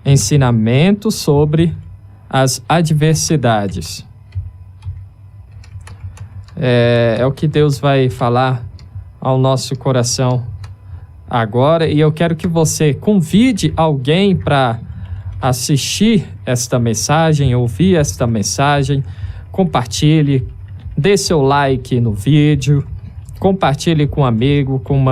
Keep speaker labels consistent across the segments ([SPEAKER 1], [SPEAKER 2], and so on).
[SPEAKER 1] ensinamento sobre as adversidades. É o que Deus vai falar ao nosso coração agora, e eu quero que você convide alguém para assistir esta mensagem, ouvir esta mensagem, compartilhe, dê seu like no vídeo, compartilhe com um amigo, com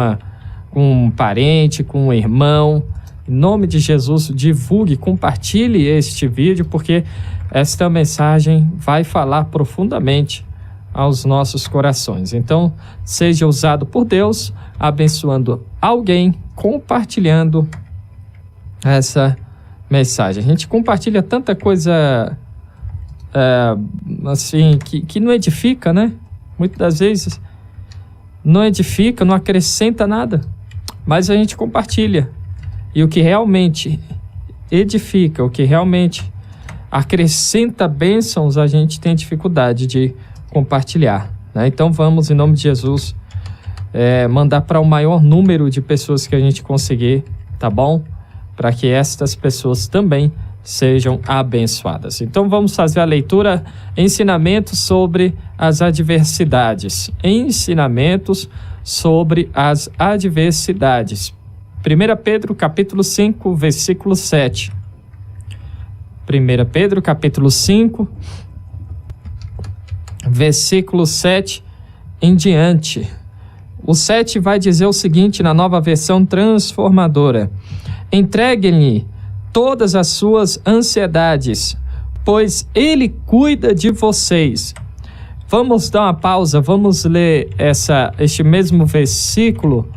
[SPEAKER 1] um parente, com um irmão. Em nome de Jesus, divulgue, compartilhe este vídeo, porque esta mensagem vai falar profundamente aos nossos corações. Então, seja usado por Deus, abençoando alguém, compartilhando essa mensagem. A gente compartilha tanta coisa assim, que não edifica, né? Muitas das vezes não edifica, não acrescenta nada, mas a gente compartilha. E o que realmente edifica, o que realmente acrescenta bênçãos, a gente tem dificuldade de compartilhar, né? Então vamos, em nome de Jesus, mandar para o maior número de pessoas que a gente conseguir, tá bom? Para que estas pessoas também sejam abençoadas. Então vamos fazer a leitura, ensinamentos sobre as adversidades. Ensinamentos sobre as adversidades. 1 Pedro capítulo 5, versículo 7. 1 Pedro capítulo 5, versículo 7 em diante. O 7 vai dizer o seguinte na Nova Versão Transformadora: entreguem-lhe todas as suas ansiedades, pois Ele cuida de vocês. Vamos dar uma pausa, vamos ler este mesmo versículo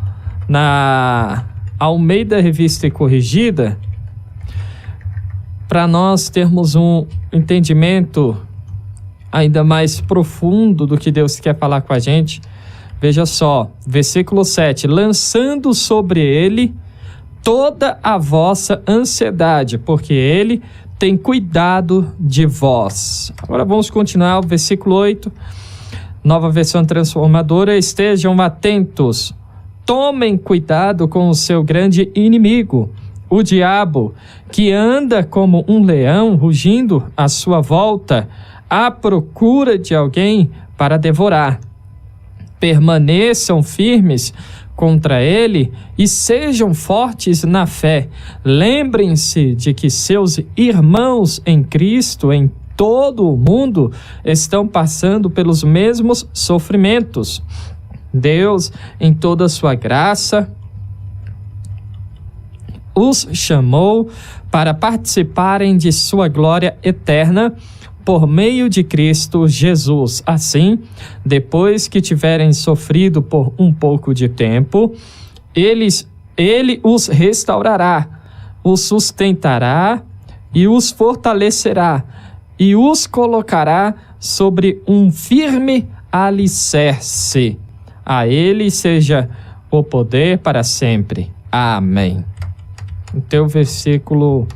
[SPEAKER 1] na Almeida Revista e Corrigida, para nós termos um entendimento ainda mais profundo do que Deus quer falar com a gente. Veja só, versículo 7: lançando sobre Ele toda a vossa ansiedade, porque Ele tem cuidado de vós. Agora vamos continuar, o versículo 8, Nova Versão Transformadora: estejam atentos, tomem cuidado com o seu grande inimigo, o diabo, que anda como um leão rugindo à sua volta, à procura de alguém para devorar. Permaneçam firmes contra ele e sejam fortes na fé. Lembrem-se de que seus irmãos em Cristo em todo o mundo estão passando pelos mesmos sofrimentos. Deus, em toda a sua graça, os chamou para participarem de sua glória eterna por meio de Cristo Jesus. Assim, depois que tiverem sofrido por um pouco de tempo, Ele os restaurará, os sustentará e os fortalecerá, e os colocará sobre um firme alicerce. A Ele seja o poder para sempre. Amém. Então, versículo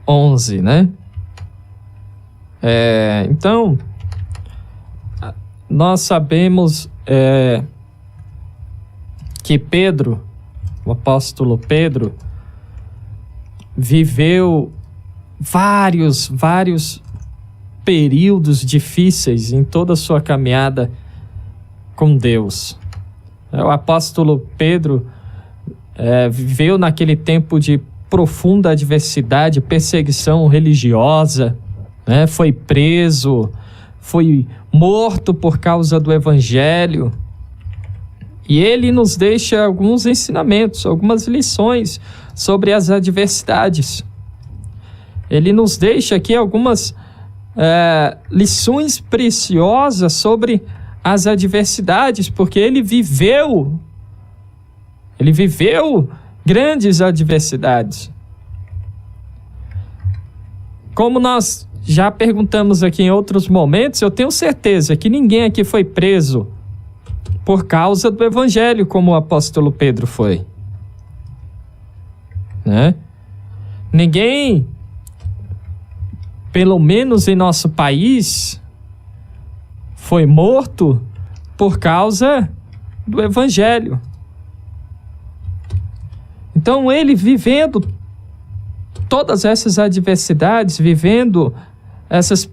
[SPEAKER 1] 11, né? Então, nós sabemos que Pedro, o apóstolo Pedro, viveu vários períodos difíceis em toda a sua caminhada com Deus. O apóstolo Pedro viveu naquele tempo de profunda adversidade, perseguição religiosa, né? Foi preso, foi morto por causa do evangelho. E ele nos deixa alguns ensinamentos, algumas lições sobre as adversidades. Ele nos deixa aqui algumas lições preciosas sobre as adversidades, porque ele viveu grandes adversidades. Como nós já perguntamos aqui em outros momentos, eu tenho certeza que ninguém aqui foi preso por causa do evangelho, como o apóstolo Pedro foi, né? Ninguém, pelo menos em nosso país, foi morto por causa do evangelho. Então ele vivendo todas essas adversidades, vivendo essas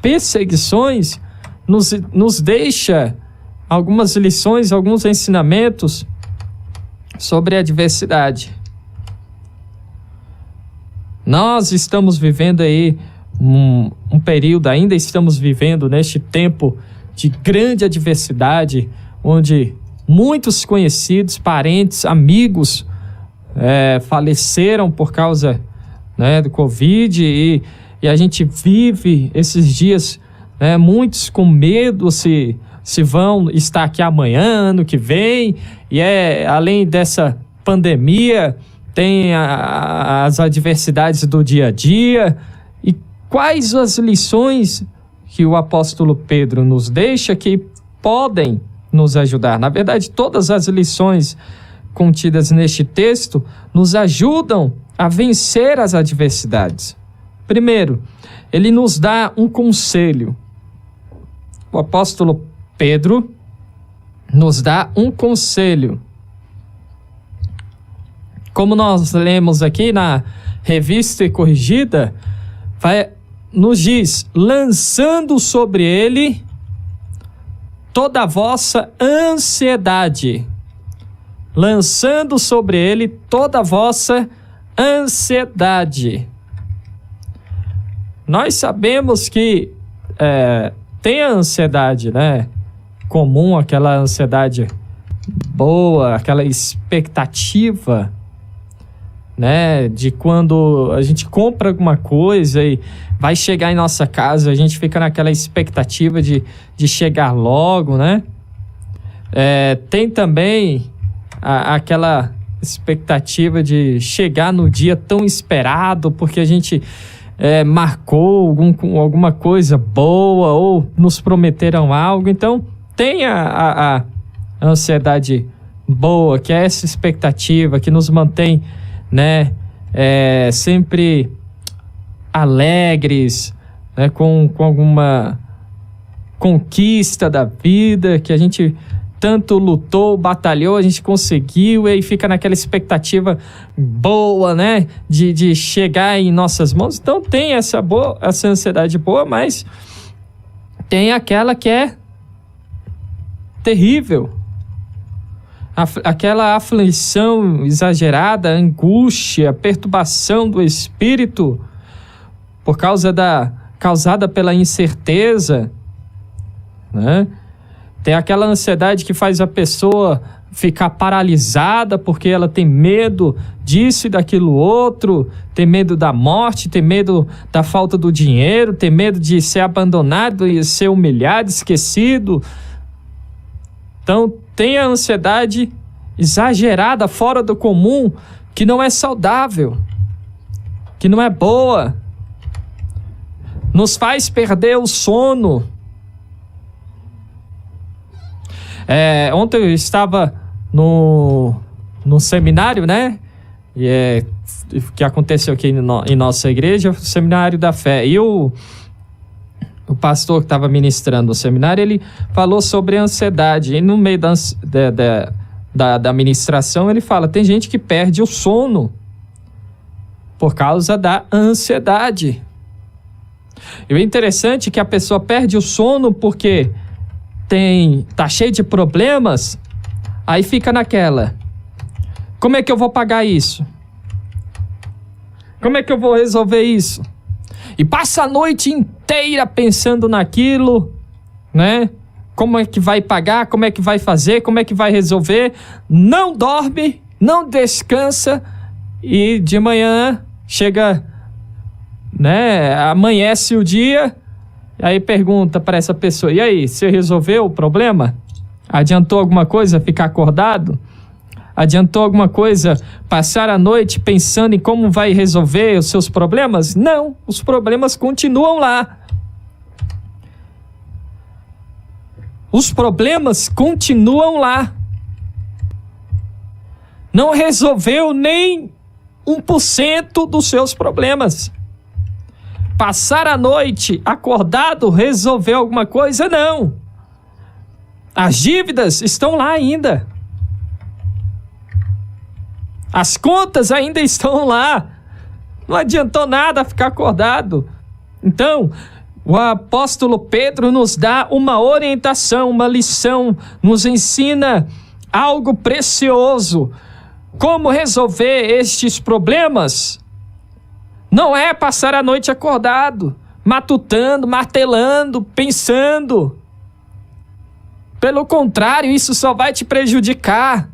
[SPEAKER 1] perseguições, nos deixa algumas lições, alguns ensinamentos sobre a adversidade. Nós estamos vivendo aí um período, ainda estamos vivendo neste tempo de grande adversidade, onde muitos conhecidos, parentes, amigos faleceram por causa, né, do Covid, e a gente vive esses dias, né, muitos com medo se vão estar aqui amanhã, ano que vem, e além dessa pandemia, tem as adversidades do dia a dia. E quais as lições que o apóstolo Pedro nos deixa que podem nos ajudar? Na verdade, todas as lições contidas neste texto nos ajudam a vencer as adversidades. Primeiro, ele nos dá um conselho. O apóstolo Pedro nos dá um conselho. Como nós lemos aqui na Revista e Corrigida, nos diz: lançando sobre ele toda a vossa ansiedade. Lançando sobre ele toda a vossa ansiedade. Nós sabemos que tem a ansiedade, né? Comum, aquela ansiedade boa, aquela expectativa, né? De quando a gente compra alguma coisa e vai chegar em nossa casa, a gente fica naquela expectativa de chegar logo, né? Tem também aquela expectativa de chegar no dia tão esperado, porque a gente marcou alguma coisa boa ou nos prometeram algo. Então tem a ansiedade boa, que é essa expectativa que nos mantém, né, sempre alegres, né, com alguma conquista da vida que a gente tanto lutou, batalhou, a gente conseguiu, e aí fica naquela expectativa boa, né, de chegar em nossas mãos. Então tem essa ansiedade boa, mas tem aquela que é terrível, aquela aflição exagerada, angústia, perturbação do espírito por causa causada pela incerteza, né? Tem aquela ansiedade que faz a pessoa ficar paralisada porque ela tem medo disso e daquilo outro, tem medo da morte, tem medo da falta do dinheiro, tem medo de ser abandonado e ser humilhado, esquecido. Então, tem a ansiedade exagerada, fora do comum, que não é saudável, que não é boa, nos faz perder o sono. Ontem eu estava no seminário, né? E que aconteceu aqui em nossa igreja, o Seminário da Fé. E o pastor que estava ministrando o seminário, ele falou sobre a ansiedade. E no meio da ministração, ele fala: tem gente que perde o sono por causa da ansiedade. E o interessante é que a pessoa perde o sono porque tá cheio de problemas, aí fica naquela: como é que eu vou pagar isso? Como é que eu vou resolver isso? E passa a noite inteira pensando naquilo, né? Como é que vai pagar? Como é que vai fazer? Como é que vai resolver? Não dorme, não descansa, e de manhã chega, né? Amanhece o dia. Aí pergunta para essa pessoa: e aí, você resolveu o problema? Adiantou alguma coisa ficar acordado? Adiantou alguma coisa passar a noite pensando em como vai resolver os seus problemas? Não, os problemas continuam lá. Os problemas continuam lá. Não resolveu nem 1% dos seus problemas. Passar a noite acordado resolveu alguma coisa? Não. As dívidas estão lá ainda. As contas ainda estão lá. Não adiantou nada ficar acordado. Então, o apóstolo Pedro nos dá uma orientação, uma lição, nos ensina algo precioso. Como resolver estes problemas? Não é passar a noite acordado, matutando, martelando, pensando. Pelo contrário, isso só vai te prejudicar.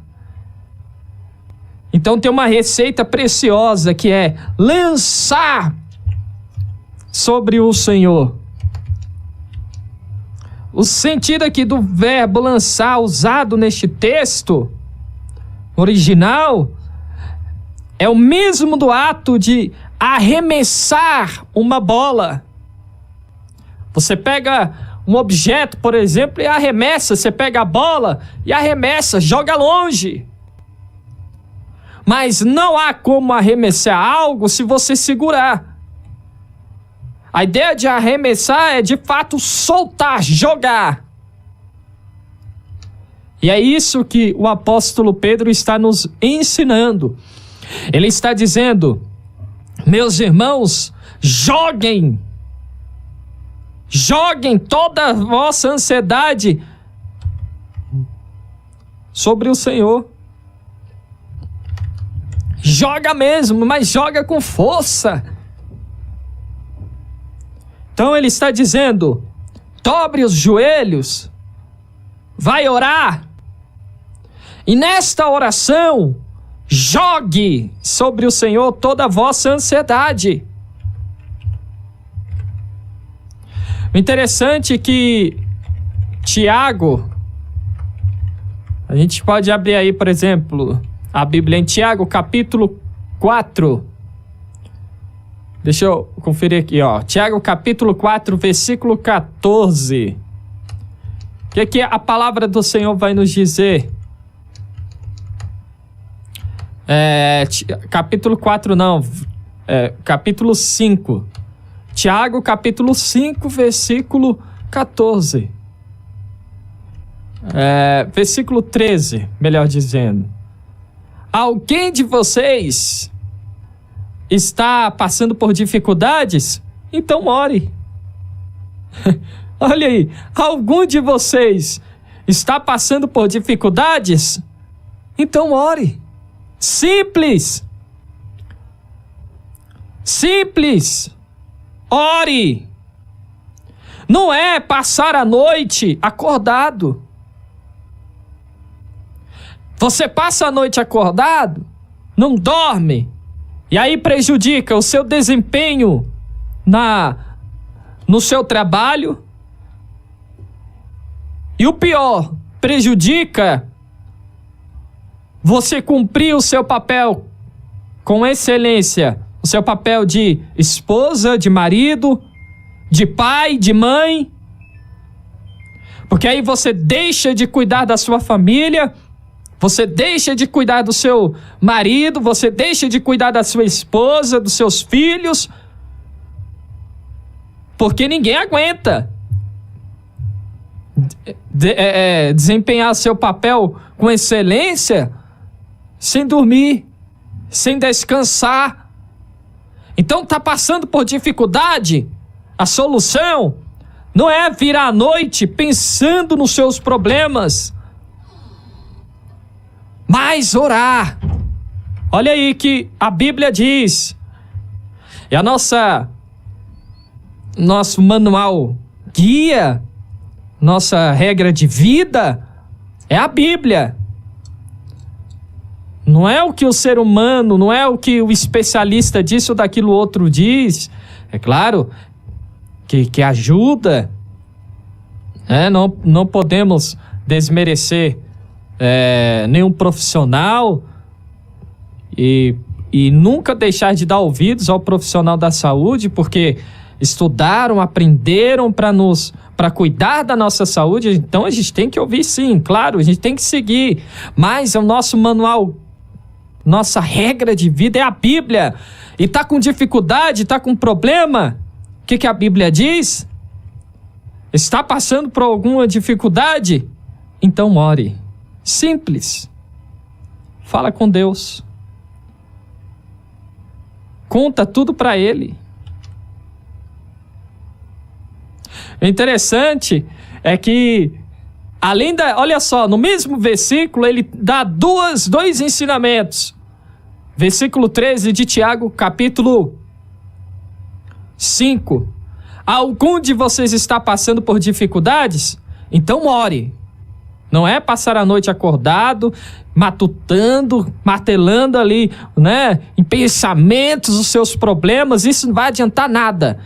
[SPEAKER 1] Então tem uma receita preciosa que é lançar sobre o Senhor. O sentido aqui do verbo lançar usado neste texto original é o mesmo do ato de arremessar uma bola. Você pega um objeto, por exemplo, e arremessa. Você pega a bola e arremessa, joga longe. Mas não há como arremessar algo se você segurar. A ideia de arremessar é de fato soltar, jogar. E é isso que o apóstolo Pedro está nos ensinando. Ele está dizendo: meus irmãos, joguem toda a vossa ansiedade sobre o Senhor. Joga mesmo, mas joga com força. Então ele está dizendo: dobre os joelhos, vai orar, e nesta oração, jogue sobre o Senhor toda a vossa ansiedade. O interessante é que Tiago, a gente pode abrir aí, por exemplo, a Bíblia em Tiago, capítulo 4. Deixa eu conferir aqui, ó. Tiago, capítulo 4, versículo 14. O que é que a palavra do Senhor vai nos dizer? Capítulo 4 não, capítulo 5. Tiago, capítulo 5, versículo 14. Versículo 13, melhor dizendo. Alguém de vocês está passando por dificuldades? Então ore. Olha aí, algum de vocês está passando por dificuldades? Então ore. Simples. Simples. Ore. Não é passar a noite acordado. Você passa a noite acordado, não dorme, e aí prejudica o seu desempenho no seu trabalho. E o pior, prejudica você cumprir o seu papel com excelência, o seu papel de esposa, de marido, de pai, de mãe. Porque aí você deixa de cuidar da sua família, você deixa de cuidar do seu marido, você deixa de cuidar da sua esposa, dos seus filhos, porque ninguém aguenta desempenhar seu papel com excelência sem dormir, sem descansar. Então tá passando por dificuldade? A solução não é virar à noite pensando nos seus problemas, mas orar. Olha aí que a Bíblia diz, e a nosso manual guia, nossa regra de vida é a Bíblia. Não é o que o ser humano, não é o que o especialista disso ou daquilo outro diz. É claro que ajuda. Não podemos desmerecer nenhum profissional e nunca deixar de dar ouvidos ao profissional da saúde, porque estudaram, aprenderam para cuidar da nossa saúde. Então a gente tem que ouvir, sim, claro, a gente tem que seguir, mas o nosso manual, nossa regra de vida é a Bíblia. E tá com dificuldade, tá com problema, o que a Bíblia diz? Está passando por alguma dificuldade? Então ore. Simples. Fala com Deus. Conta tudo para ele. O interessante é que, olha só, no mesmo versículo ele dá dois ensinamentos. Versículo 13 de Tiago, capítulo 5. Algum de vocês está passando por dificuldades? Então ore. Não é passar a noite acordado, matutando, martelando ali, né, em pensamentos os seus problemas. Isso não vai adiantar nada.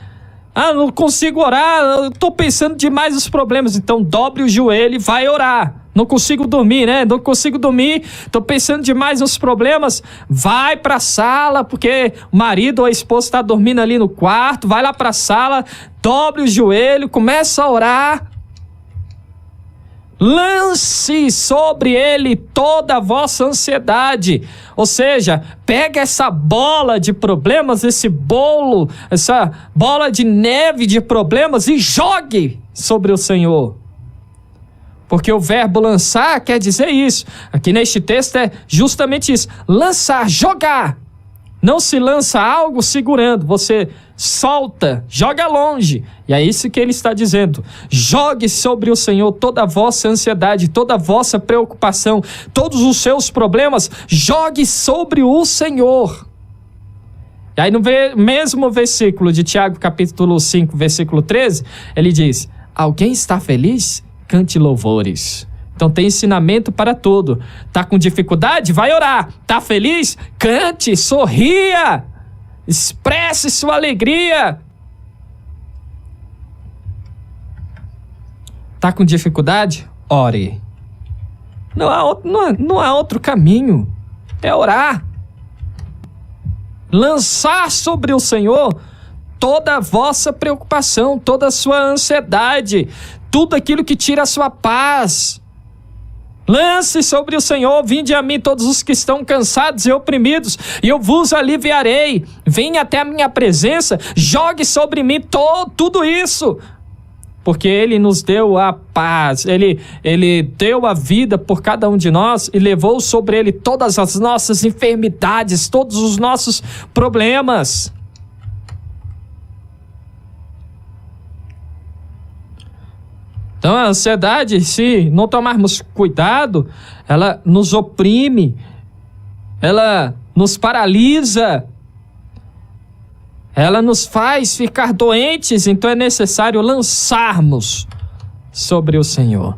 [SPEAKER 1] Não consigo orar, eu estou pensando demais nos problemas. Então dobre o joelho e vai orar. Não consigo dormir, né? Não consigo dormir, estou pensando demais nos problemas. Vai para a sala, porque o marido ou a esposa está dormindo ali no quarto. Vai lá para a sala, dobre o joelho, começa a orar. Lance sobre ele toda a vossa ansiedade. Ou seja, pega essa bola de problemas, esse bolo, essa bola de neve de problemas e jogue sobre o Senhor. Porque o verbo lançar quer dizer isso. Aqui neste texto é justamente isso. Lançar, jogar. Não se lança algo segurando, você solta, joga longe. E é isso que ele está dizendo. Jogue sobre o Senhor toda a vossa ansiedade, toda a vossa preocupação, todos os seus problemas, jogue sobre o Senhor. E aí no mesmo versículo de Tiago, capítulo 5, versículo 13, ele diz: alguém está feliz? Cante louvores. Então tem ensinamento para tudo. Tá com dificuldade? Vai orar. Tá feliz? Cante, sorria, expresse sua alegria. Tá com dificuldade? Ore. Não há outro caminho. É orar. Lançar sobre o Senhor toda a vossa preocupação, toda a sua ansiedade, tudo aquilo que tira a sua paz. Lance sobre o Senhor, vinde a mim todos os que estão cansados e oprimidos, e eu vos aliviarei. Venha até a minha presença, jogue sobre mim tudo isso. Porque Ele nos deu a paz, Ele deu a vida por cada um de nós e levou sobre Ele todas as nossas enfermidades, todos os nossos problemas. Então a ansiedade, se não tomarmos cuidado, ela nos oprime, ela nos paralisa, ela nos faz ficar doentes. Então é necessário lançarmos sobre o Senhor.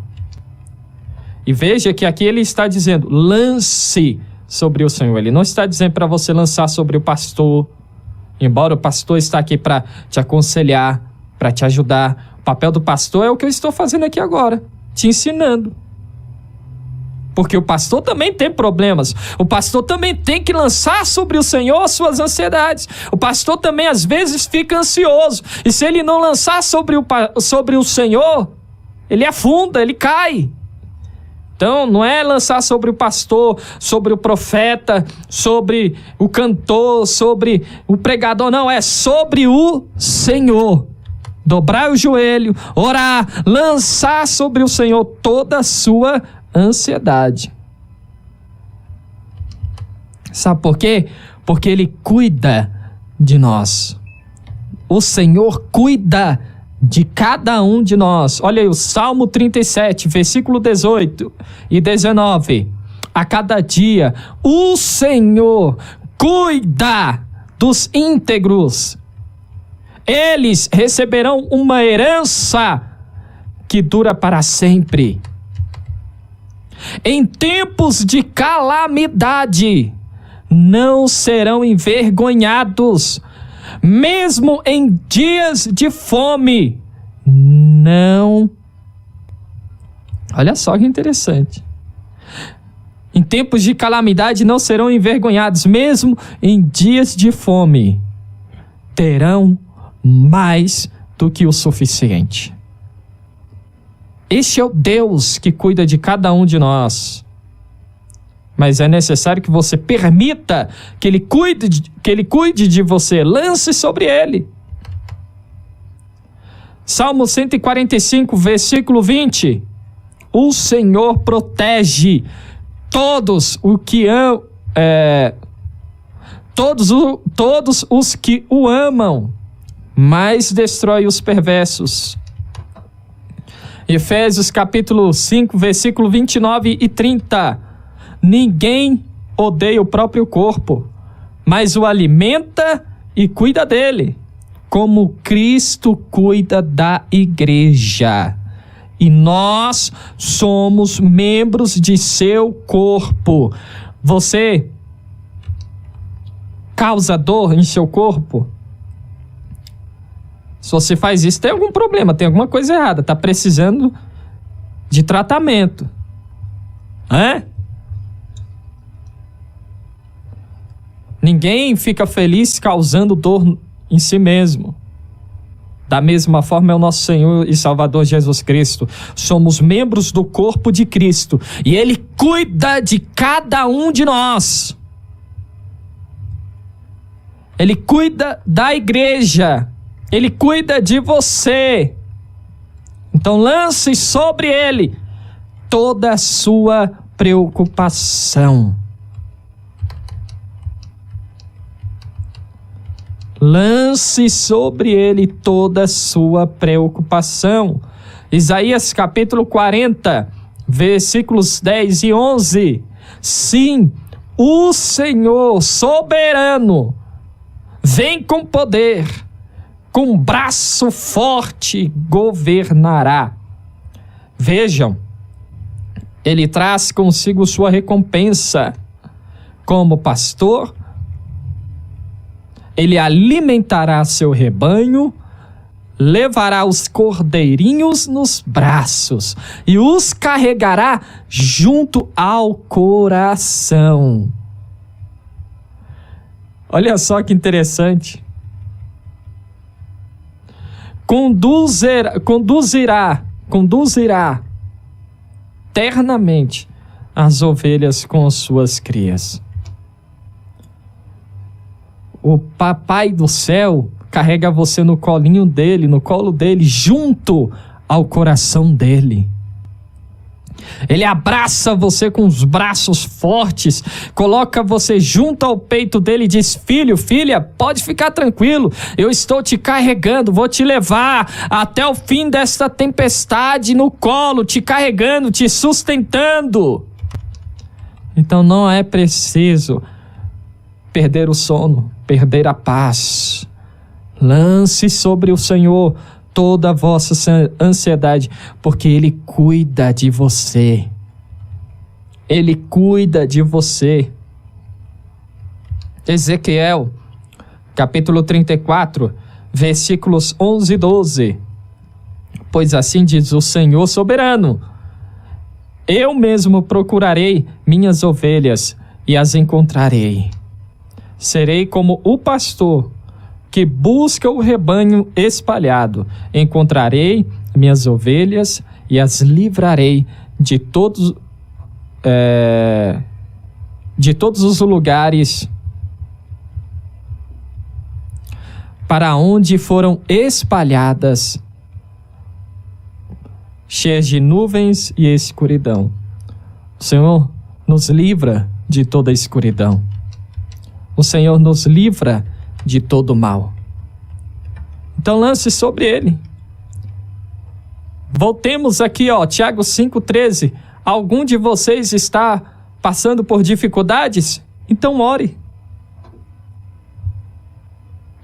[SPEAKER 1] E veja que aqui ele está dizendo, lance sobre o Senhor. Ele não está dizendo para você lançar sobre o pastor, embora o pastor está aqui para te aconselhar, para te ajudar. O papel do pastor é o que eu estou fazendo aqui agora, te ensinando. Porque o pastor também tem problemas. O pastor também tem que lançar sobre o Senhor suas ansiedades. O pastor também às vezes fica ansioso. E se ele não lançar sobre o Senhor, ele afunda, ele cai. Então não é lançar sobre o pastor, sobre o profeta, sobre o cantor, sobre o pregador. Não, é sobre o Senhor. Dobrar o joelho, orar, lançar sobre o Senhor toda a sua ansiedade. Sabe por quê? Porque Ele cuida de nós. O Senhor cuida de cada um de nós. Olha aí o Salmo 37, versículo 18 e 19. A cada dia o Senhor cuida dos íntegros. Eles receberão uma herança que dura para sempre. Em tempos de calamidade, não serão envergonhados. Mesmo em dias de fome, não. Olha só que interessante. Em tempos de calamidade, não serão envergonhados. Mesmo em dias de fome, terão mais do que o suficiente. Este é o Deus que cuida de cada um de nós. Mas é necessário que você permita que Ele cuide de você. Lance sobre Ele. Salmo 145, versículo 20. O Senhor protege todos todos os que o amam, mas destrói os perversos. Efésios capítulo 5, versículo 29 e 30. Ninguém odeia o próprio corpo, mas o alimenta e cuida dele, como Cristo cuida da igreja. E nós somos membros de seu corpo. Você causa dor em seu corpo? Se você faz isso, tem algum problema, tem alguma coisa errada, está precisando de tratamento. Ninguém fica feliz causando dor em si mesmo. Da mesma forma é o nosso Senhor e Salvador Jesus Cristo. Somos membros do corpo de Cristo e Ele cuida de cada um de nós. Ele cuida da igreja. Ele cuida de você. Então lance sobre Ele toda a sua preocupação. Lance sobre Ele toda a sua preocupação. Isaías capítulo 40, versículos 10 e 11. Sim, o Senhor soberano vem com poder, com braço forte governará. Vejam, Ele traz consigo sua recompensa. Como pastor, Ele alimentará seu rebanho, levará os cordeirinhos nos braços e os carregará junto ao coração. Olha só que interessante. Conduzirá ternamente as ovelhas com suas crias. O papai do céu carrega você no colinho dele, no colo dele, junto ao coração dele. Ele abraça você com os braços fortes, coloca você junto ao peito dele e diz: filho, filha, pode ficar tranquilo, eu estou te carregando, vou te levar até o fim desta tempestade no colo, te carregando, te sustentando. Então não é preciso perder o sono, perder a paz. Lance sobre o Senhor toda a vossa ansiedade, porque Ele cuida de você. Ele cuida de você. Ezequiel, capítulo 34, versículos 11 e 12. Pois assim diz o Senhor soberano: eu mesmo procurarei minhas ovelhas e as encontrarei. Serei como o pastor que busca o rebanho espalhado. Encontrarei minhas ovelhas e as livrarei de todos os lugares para onde foram espalhadas, cheias de nuvens e escuridão. O Senhor nos livra de toda a escuridão. O Senhor nos livra de todo mal. Então lance sobre Ele. Voltemos aqui, Tiago 5,13. Algum de vocês está passando por dificuldades? Então ore.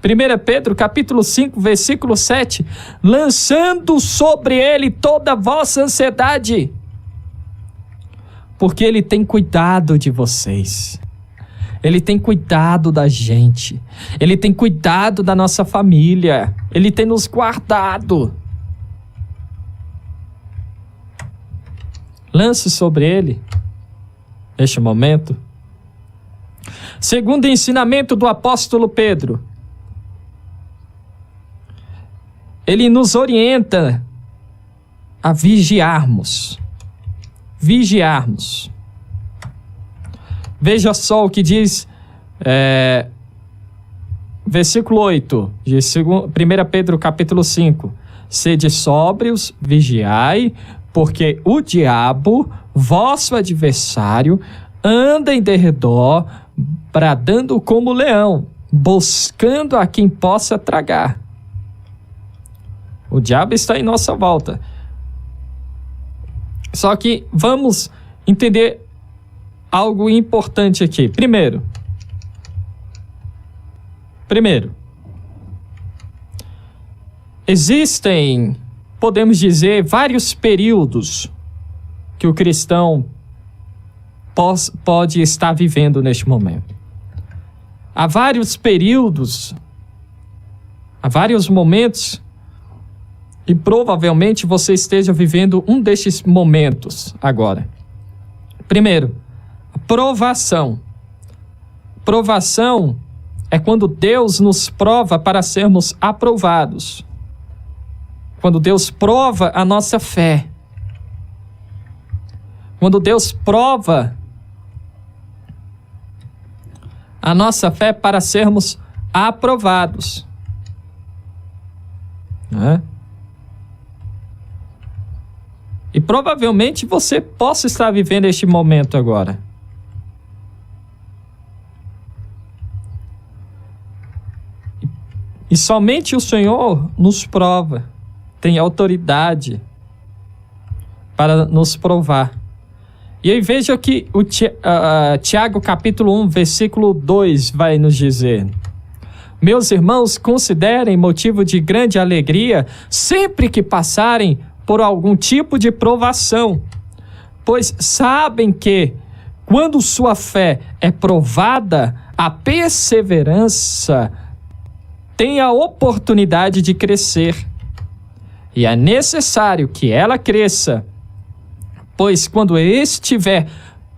[SPEAKER 1] 1 Pedro capítulo 5, versículo 7. Lançando sobre Ele toda a vossa ansiedade, porque Ele tem cuidado de vocês. Ele tem cuidado da gente. Ele tem cuidado da nossa família. Ele tem nos guardado. Lance sobre Ele neste momento. Segundo o ensinamento do apóstolo Pedro, ele nos orienta a vigiarmos. Vigiarmos. Veja só o que diz versículo 8 de 1 Pedro capítulo 5. Sede sóbrios, vigiai, porque o diabo, vosso adversário, anda em derredor, bradando como leão, buscando a quem possa tragar. O diabo está em nossa volta. Só que vamos entender algo importante aqui. Primeiro, existem, podemos dizer, vários períodos que o cristão pode estar vivendo neste momento. Há vários períodos, há vários momentos, e provavelmente você esteja vivendo um destes momentos agora. Primeiro, provação. Provação é quando Deus nos prova para sermos aprovados. Quando Deus prova a nossa fé. Quando Deus prova a nossa fé para sermos aprovados. Né? E provavelmente você possa estar vivendo este momento agora. E somente o Senhor nos prova, tem autoridade para nos provar. E aí veja que o Tiago capítulo 1, versículo 2 vai nos dizer: meus irmãos, considerem motivo de grande alegria sempre que passarem por algum tipo de provação, pois sabem que, quando sua fé é provada, a perseverança tem a oportunidade de crescer. E é necessário que ela cresça, pois quando estiver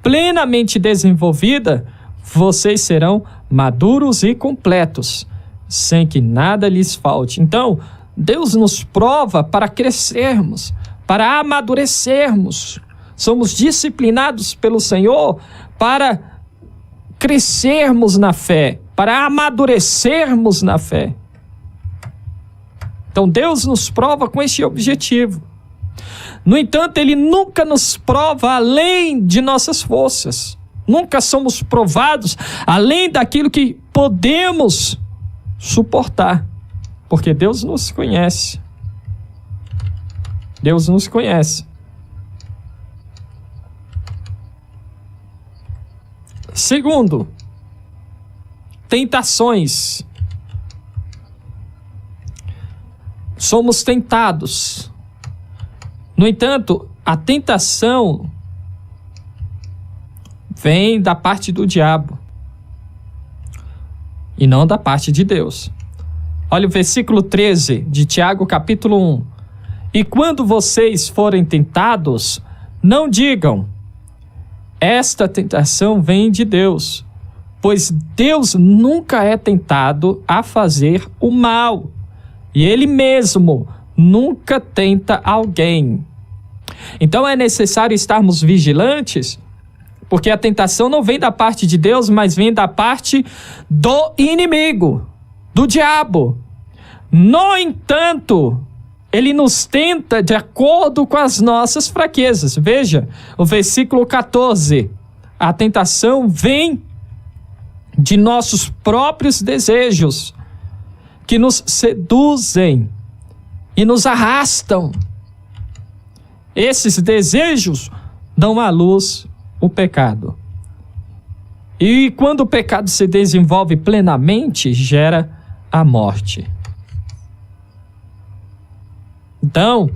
[SPEAKER 1] plenamente desenvolvida, vocês serão maduros e completos, sem que nada lhes falte. Então, Deus nos prova para crescermos, para amadurecermos. Somos disciplinados pelo Senhor para crescermos na fé, para amadurecermos na fé. Então Deus nos prova com este objetivo. No entanto, Ele nunca nos prova além de nossas forças. Nunca somos provados além daquilo que podemos suportar. Porque Deus nos conhece. Deus nos conhece. Segundo, tentações. Somos tentados. No entanto, a tentação vem da parte do diabo e não da parte de Deus. Olha o versículo 13 de Tiago, capítulo 1. E quando vocês forem tentados, não digam: esta tentação vem de Deus, pois Deus nunca é tentado a fazer o mal, e Ele mesmo nunca tenta alguém. Então é necessário estarmos vigilantes, porque a tentação não vem da parte de Deus, mas vem da parte do inimigo, do diabo. No entanto, ele nos tenta de acordo com as nossas fraquezas. Veja, o versículo 14. A tentação vem de nossos próprios desejos, que nos seduzem e nos arrastam. Esses desejos dão à luz o pecado. E quando o pecado se desenvolve plenamente, gera a morte. Então,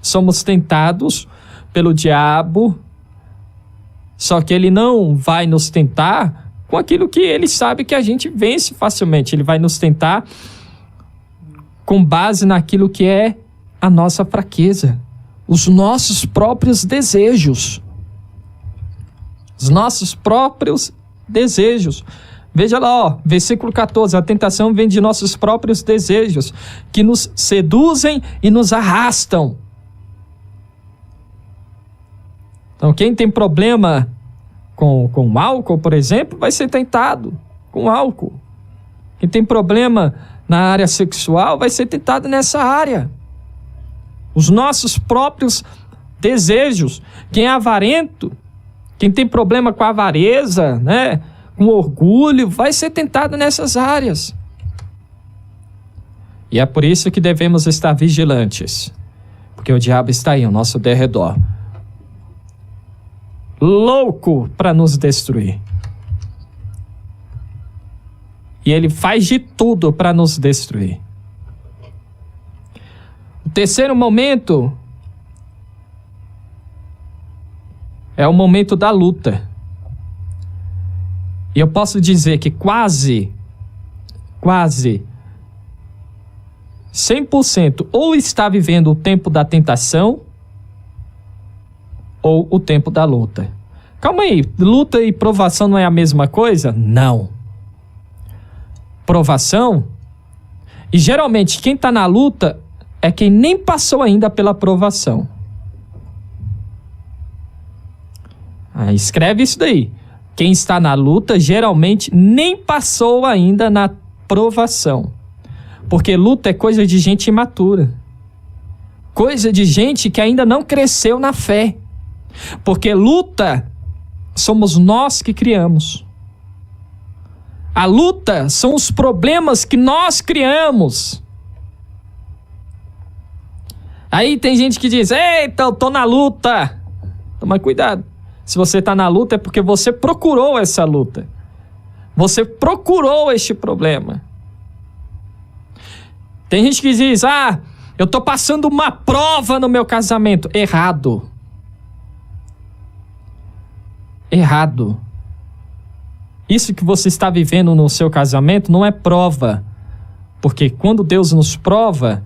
[SPEAKER 1] somos tentados pelo diabo, só que ele não vai nos tentar com aquilo que ele sabe que a gente vence facilmente. Ele vai nos tentar com base naquilo que é a nossa fraqueza, os nossos próprios desejos. Os nossos próprios desejos. Veja lá, versículo 14, a tentação vem de nossos próprios desejos, que nos seduzem e nos arrastam. Então, quem tem problema com álcool, por exemplo, vai ser tentado com álcool. Quem tem problema na área sexual vai ser tentado nessa área. Os nossos próprios desejos. Quem é avarento, quem tem problema com a avareza, né? com orgulho, vai ser tentado nessas áreas. E é por isso que devemos estar vigilantes, porque o diabo está aí ao nosso derredor, louco para nos destruir. E ele faz de tudo para nos destruir. O terceiro momento é o momento da luta. E eu posso dizer que quase 100% ou está vivendo o tempo da tentação ou o tempo da luta. Calma aí, luta e provação não é a mesma coisa? Não. Provação, e geralmente quem está na luta é quem nem passou ainda pela provação. Escreve isso daí. Quem está na luta geralmente nem passou ainda na provação. Porque luta é coisa de gente imatura. Coisa de gente que ainda não cresceu na fé. Porque luta somos nós que criamos. A luta são os problemas que nós criamos. Aí tem gente que diz: eita, eu tô na luta. Toma cuidado. Se você está na luta é porque você procurou essa luta. Você procurou este problema. Tem gente que diz: eu tô passando uma prova no meu casamento. Errado. Errado. Isso que você está vivendo no seu casamento não é prova. Porque quando Deus nos prova,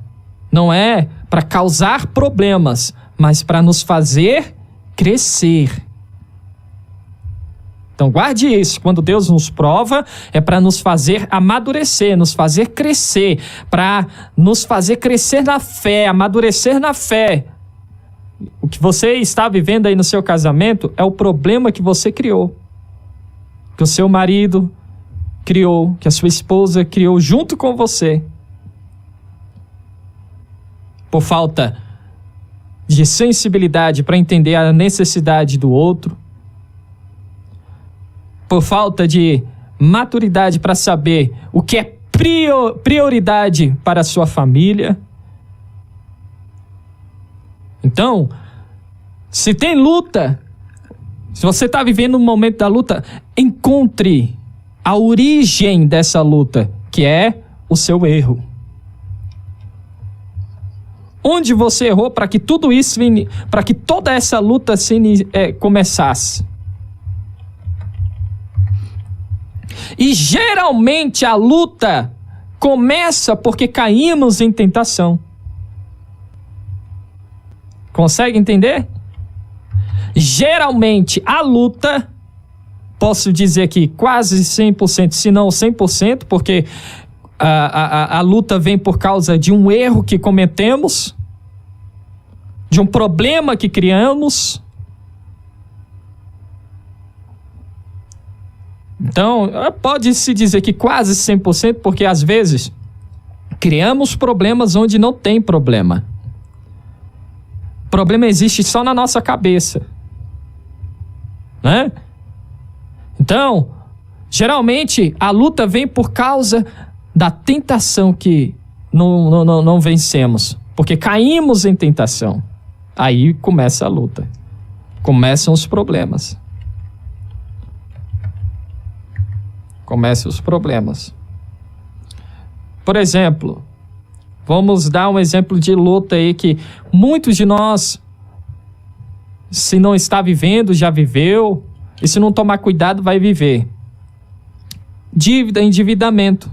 [SPEAKER 1] não é para causar problemas, mas para nos fazer crescer. Então guarde isso, quando Deus nos prova, é para nos fazer amadurecer, nos fazer crescer, para nos fazer crescer na fé, amadurecer na fé. O que você está vivendo aí no seu casamento é o problema que você criou, que o seu marido criou, que a sua esposa criou junto com você. Por falta de sensibilidade para entender a necessidade do outro, por falta de maturidade para saber o que é prioridade para a sua família. Então, se tem luta, se você está vivendo um momento da luta, encontre a origem dessa luta, que é o seu erro. Onde você errou para que tudo isso, para que toda essa luta começasse? E geralmente a luta começa porque caímos em tentação. Consegue entender? Geralmente a luta, posso dizer que quase 100%, se não 100%, porque a luta vem por causa de um erro que cometemos, de um problema que criamos. Então, pode-se dizer que quase 100%, porque às vezes criamos problemas onde não tem problema. O problema existe só na nossa cabeça, né? Então, geralmente a luta vem por causa da tentação que não vencemos, porque caímos em tentação. Aí começa a luta, começam os problemas. Começam os problemas. Por exemplo, vamos dar um exemplo de luta aí que muitos de nós, se não está vivendo, já viveu, e se não tomar cuidado, vai viver. Dívida, endividamento.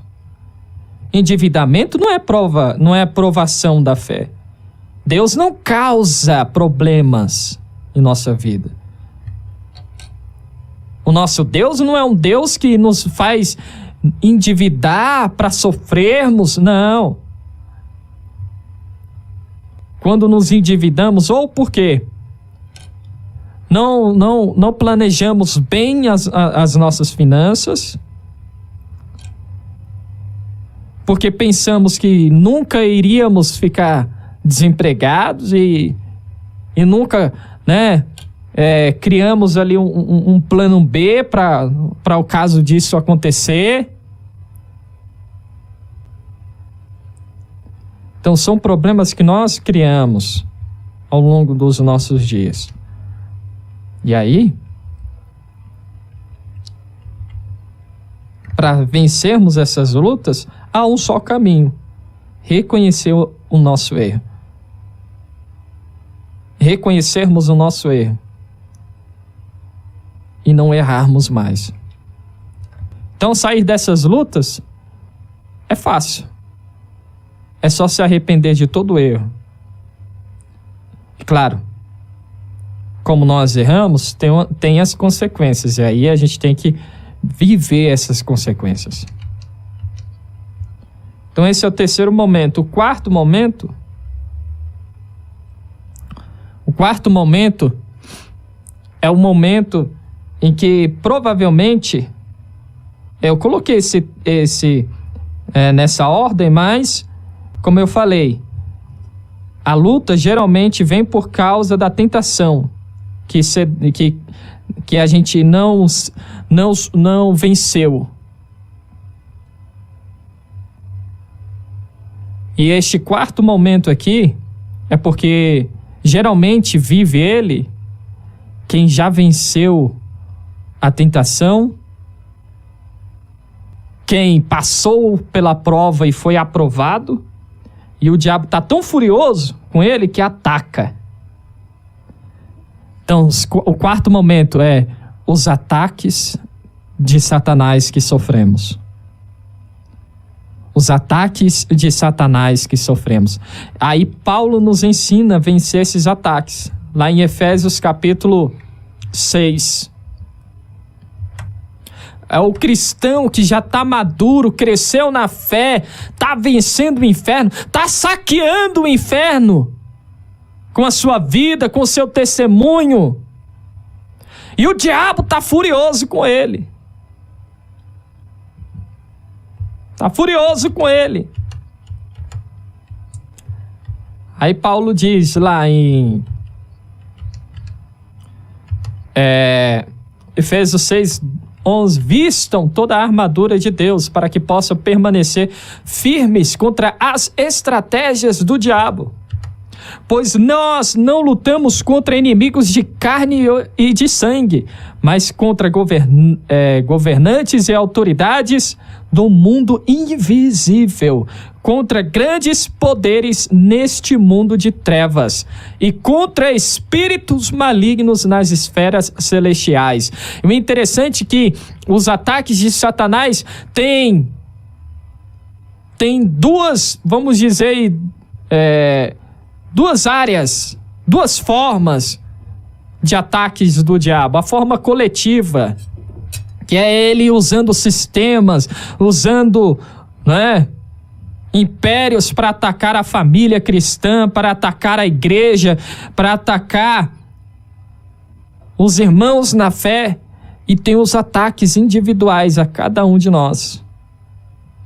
[SPEAKER 1] Endividamento não é prova, não é provação da fé. Deus não causa problemas em nossa vida. O nosso Deus não é um Deus que nos faz endividar para sofrermos, não. Quando nos endividamos, ou por quê? Não planejamos bem as nossas finanças, porque pensamos que nunca iríamos ficar desempregados e nunca, né, criamos ali um plano B para o caso disso acontecer. Então são problemas que nós criamos ao longo dos nossos dias. E aí, para vencermos essas lutas, há um só caminho: reconhecer o nosso erro. Reconhecermos o nosso erro e não errarmos mais. Então, sair dessas lutas é fácil. É só se arrepender de todo erro. E claro, como nós erramos, tem as consequências. E aí a gente tem que viver essas consequências. Então esse é o terceiro momento. O quarto momento é o momento em que provavelmente, eu coloquei nessa ordem, mas como eu falei, a luta geralmente vem por causa da tentação que a gente não venceu. E este quarto momento aqui é porque geralmente vive ele quem já venceu a tentação, quem passou pela prova e foi aprovado, e o diabo está tão furioso com ele que ataca. Então, o quarto momento é os ataques de Satanás que sofremos. Os ataques de Satanás que sofremos. Aí Paulo nos ensina a vencer esses ataques. Lá em Efésios capítulo 6. É o cristão que já está maduro, cresceu na fé, está vencendo o inferno, está saqueando o inferno com a sua vida, com o seu testemunho. E o diabo está furioso com ele. Está furioso com ele. Aí Paulo diz lá em Efésios 6:11: vistam toda a armadura de Deus para que possam permanecer firmes contra as estratégias do diabo. Pois nós não lutamos contra inimigos de carne e de sangue, mas contra governantes e autoridades do mundo invisível, contra grandes poderes neste mundo de trevas e contra espíritos malignos nas esferas celestiais. E o interessante é que os ataques de Satanás têm duas, vamos dizer, duas áreas, duas formas de ataques do diabo. A forma coletiva, que é ele usando sistemas, usando, impérios para atacar a família cristã, para atacar a igreja, para atacar os irmãos na fé. E tem os ataques individuais a cada um de nós.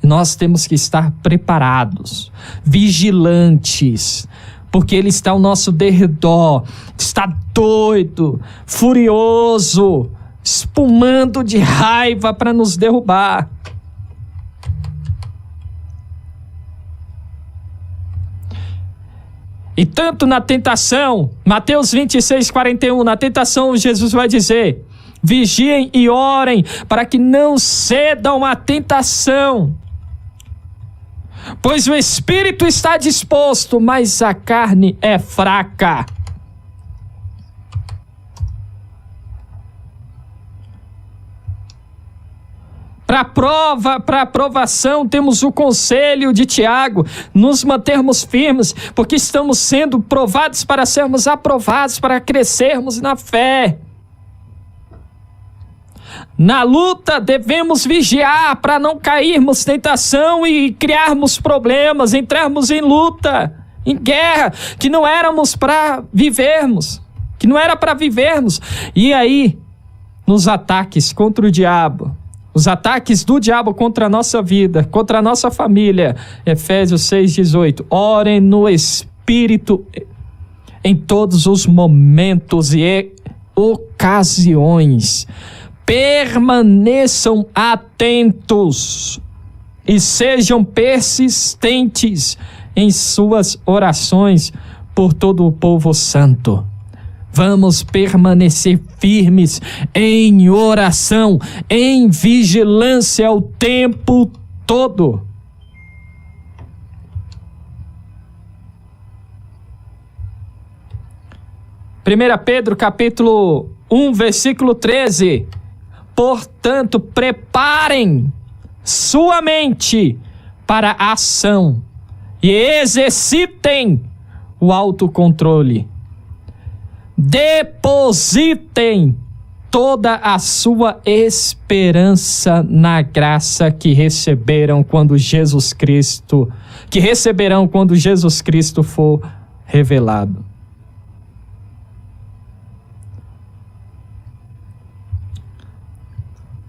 [SPEAKER 1] Nós temos que estar preparados, vigilantes, porque ele está ao nosso derredor, está doido, furioso, espumando de raiva para nos derrubar. E tanto na tentação, Mateus 26:41, na tentação Jesus vai dizer: vigiem e orem para que não cedam à tentação. Pois o espírito está disposto, mas a carne é fraca. Para aprovação, temos o conselho de Tiago, nos mantermos firmes, porque estamos sendo provados para sermos aprovados, para crescermos na fé. Na luta, devemos vigiar para não cairmos em tentação e criarmos problemas, entrarmos em luta, em guerra, que não éramos para vivermos, que não era para vivermos. E aí, nos ataques contra o diabo, os ataques do diabo contra a nossa vida, contra a nossa família, Efésios 6:18, orem no Espírito em todos os momentos e ocasiões. Permaneçam atentos e sejam persistentes em suas orações por todo o povo santo. Vamos permanecer firmes em oração, em vigilância o tempo todo. Primeira Pedro, capítulo 1, versículo 13. Portanto, preparem sua mente para a ação e exercitem o autocontrole. Depositem toda a sua esperança na graça que receberão quando Jesus Cristo for revelado.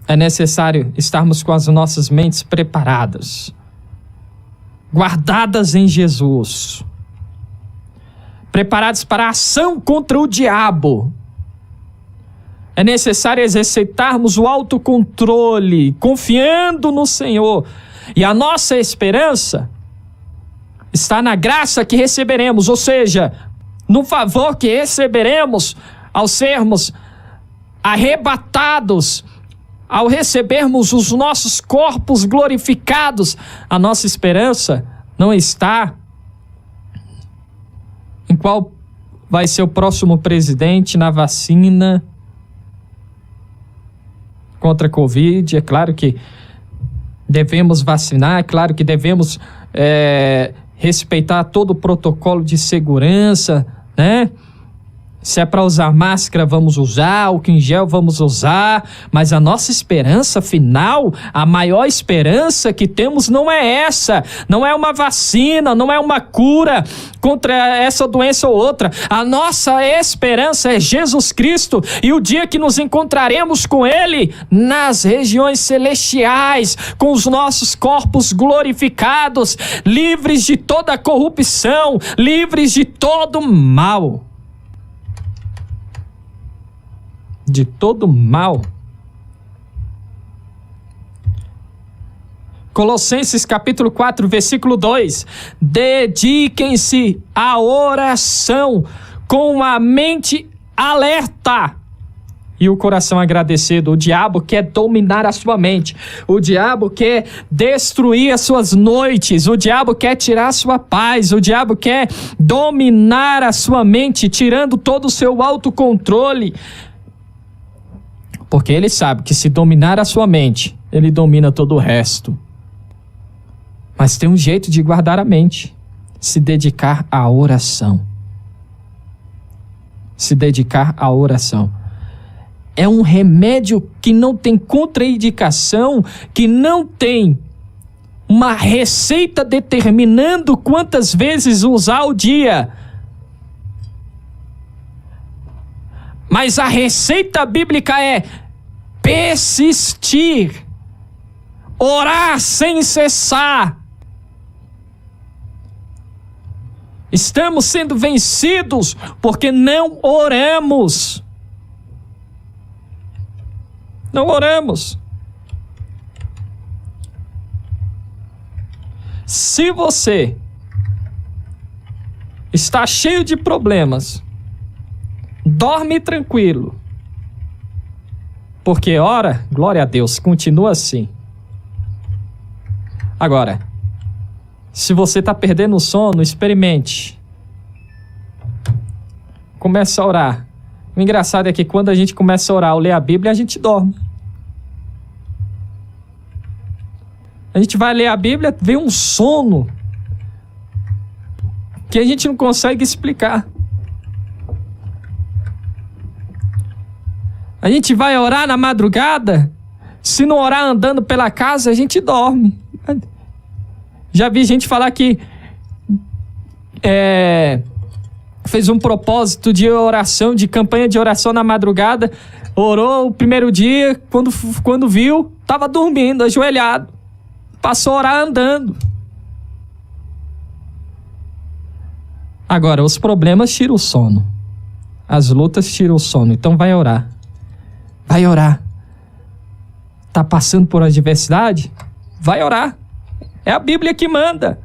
[SPEAKER 1] É necessário estarmos com as nossas mentes preparadas, guardadas em Jesus, preparados para a ação contra o diabo. É necessário exercitarmos o autocontrole, confiando no Senhor. E a nossa esperança está na graça que receberemos, ou seja, no favor que receberemos ao sermos arrebatados, ao recebermos os nossos corpos glorificados. A nossa esperança não está em qual vai ser o próximo presidente, na vacina contra a Covid. É claro que devemos vacinar, é claro que devemos respeitar todo o protocolo de segurança, né? Se é para usar máscara, vamos usar, álcool em gel, vamos usar, mas a nossa esperança final, a maior esperança que temos não é essa, não é uma vacina, não é uma cura contra essa doença ou outra. A nossa esperança é Jesus Cristo e o dia que nos encontraremos com Ele nas regiões celestiais, com os nossos corpos glorificados, livres de toda corrupção, livres de todo mal. De todo mal. Colossenses capítulo 4, versículo 2. Dediquem-se à oração com a mente alerta e o coração agradecido. O diabo quer dominar a sua mente. O diabo quer destruir as suas noites. O diabo quer tirar a sua paz. O diabo quer dominar a sua mente, tirando todo o seu autocontrole. Porque ele sabe que se dominar a sua mente, ele domina todo o resto. Mas tem um jeito de guardar a mente: se dedicar à oração. Se dedicar à oração. É um remédio que não tem contraindicação, que não tem uma receita determinando quantas vezes usar ao dia. Mas a receita bíblica é persistir, orar sem cessar. Estamos sendo vencidos porque não oramos. Não oramos. Se você está cheio de problemas, dorme tranquilo. Porque ora, glória a Deus, continua assim. Agora, se você está perdendo o sono, experimente. Comece a orar. O engraçado é que quando a gente começa a orar ou ler a Bíblia, a gente dorme. A gente vai ler a Bíblia, vem um sono que a gente não consegue explicar. A gente vai orar na madrugada, se não orar andando pela casa, a gente dorme. Já vi gente falar que fez um propósito de oração, de campanha de oração na madrugada, orou o primeiro dia, quando viu, estava dormindo, ajoelhado. Passou a orar andando. Agora, os problemas tiram o sono. As lutas tiram o sono. Então vai orar. Vai orar. Tá passando por adversidade? Vai orar. É a Bíblia que manda.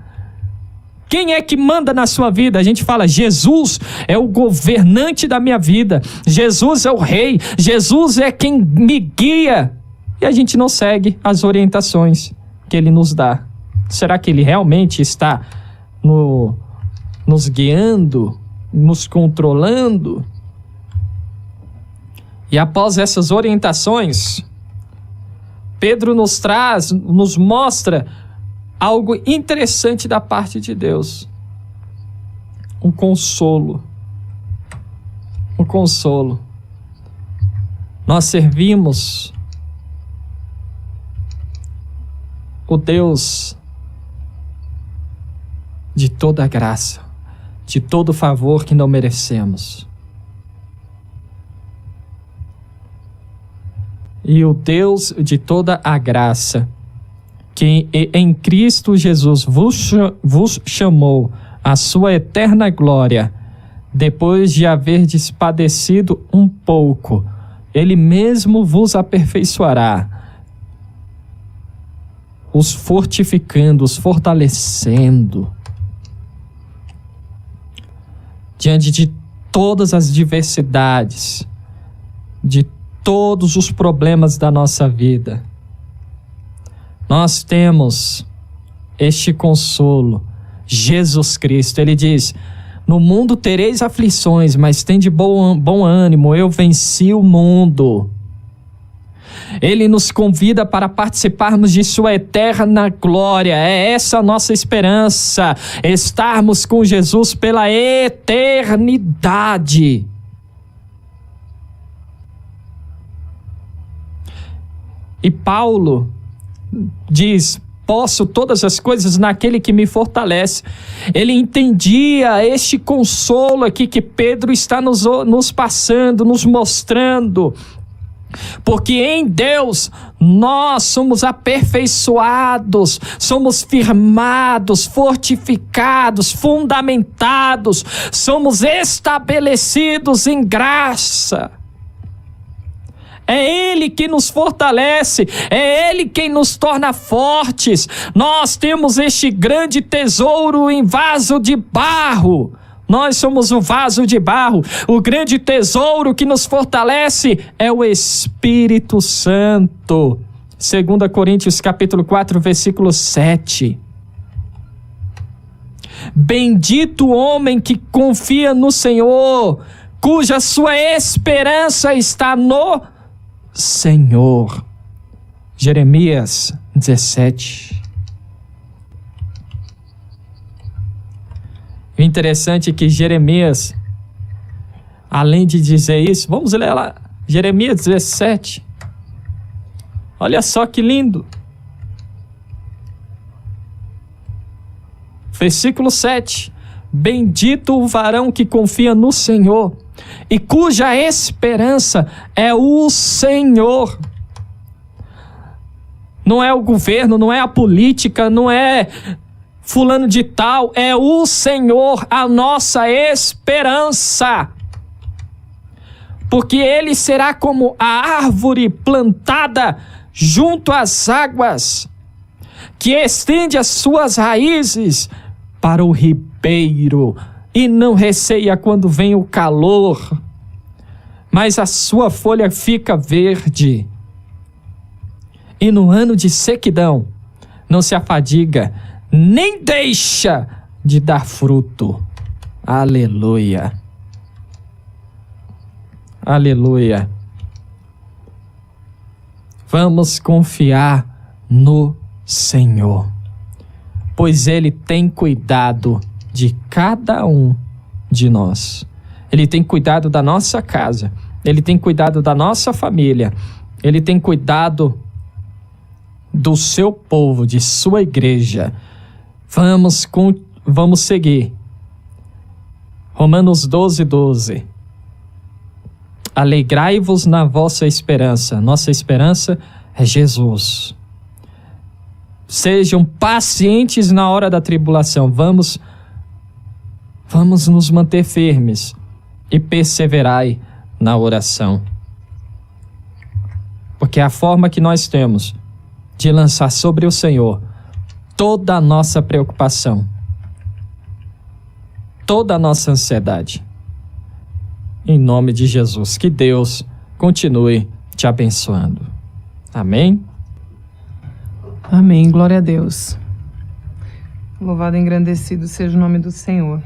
[SPEAKER 1] Quem é que manda na sua vida? A gente fala, Jesus é o governante da minha vida. Jesus é o rei. Jesus é quem me guia. E a gente não segue as orientações que ele nos dá. Será que ele realmente está nos guiando, nos controlando? E após essas orientações, Pedro nos mostra algo interessante da parte de Deus. Um consolo. Um consolo. Nós servimos o Deus de toda a graça, de todo favor que não merecemos. E o Deus de toda a graça, que em Cristo Jesus vos chamou à sua eterna glória, depois de haverdes padecido um pouco, Ele mesmo vos aperfeiçoará, os fortificando, os fortalecendo. Diante de todas as diversidades, de todos os problemas da nossa vida, nós temos este consolo, Jesus Cristo. Ele diz, no mundo tereis aflições, mas tende bom ânimo, eu venci o mundo. Ele nos convida para participarmos de sua eterna glória. É essa a nossa esperança, estarmos com Jesus pela eternidade. E Paulo diz, posso todas as coisas naquele que me fortalece. Ele entendia este consolo aqui que Pedro está nos passando, nos mostrando. Porque em Deus nós somos aperfeiçoados, somos firmados, fortificados, fundamentados, somos estabelecidos em graça. É Ele que nos fortalece, é Ele quem nos torna fortes. Nós temos este grande tesouro em vaso de barro. Nós somos o vaso de barro. O grande tesouro que nos fortalece é o Espírito Santo. 2 Coríntios capítulo 4, versículo 7. Bendito o homem que confia no Senhor, cuja sua esperança está no Senhor. Jeremias 17. O interessante é que Jeremias, além de dizer isso, vamos ler lá, Jeremias 17. Olha só que lindo. Versículo 7. Bendito o varão que confia no Senhor e cuja esperança é o Senhor. Não é o governo, não é a política, não é fulano de tal, é o Senhor a nossa esperança. Porque Ele será como a árvore plantada junto às águas, que estende as suas raízes para o ribeiro e não receia quando vem o calor, mas a sua folha fica verde. E no ano de sequidão não se afadiga, nem deixa de dar fruto. Aleluia. Aleluia. Vamos confiar no Senhor, pois Ele tem cuidado de cada um de nós. Ele tem cuidado da nossa casa, Ele tem cuidado da nossa família, Ele tem cuidado do seu povo, de sua igreja. Vamos seguir. Romanos 12, 12. Alegrai-vos na vossa esperança. Nossa esperança é Jesus. Sejam pacientes na hora da tribulação. Vamos nos manter firmes. e perseverai na oração. Porque é a forma que nós temos de lançar sobre o Senhor toda a nossa preocupação, toda a nossa ansiedade. Em nome de Jesus, que Deus continue te abençoando. Amém?
[SPEAKER 2] Amém. Glória a Deus. Louvado e engrandecido seja o nome do Senhor.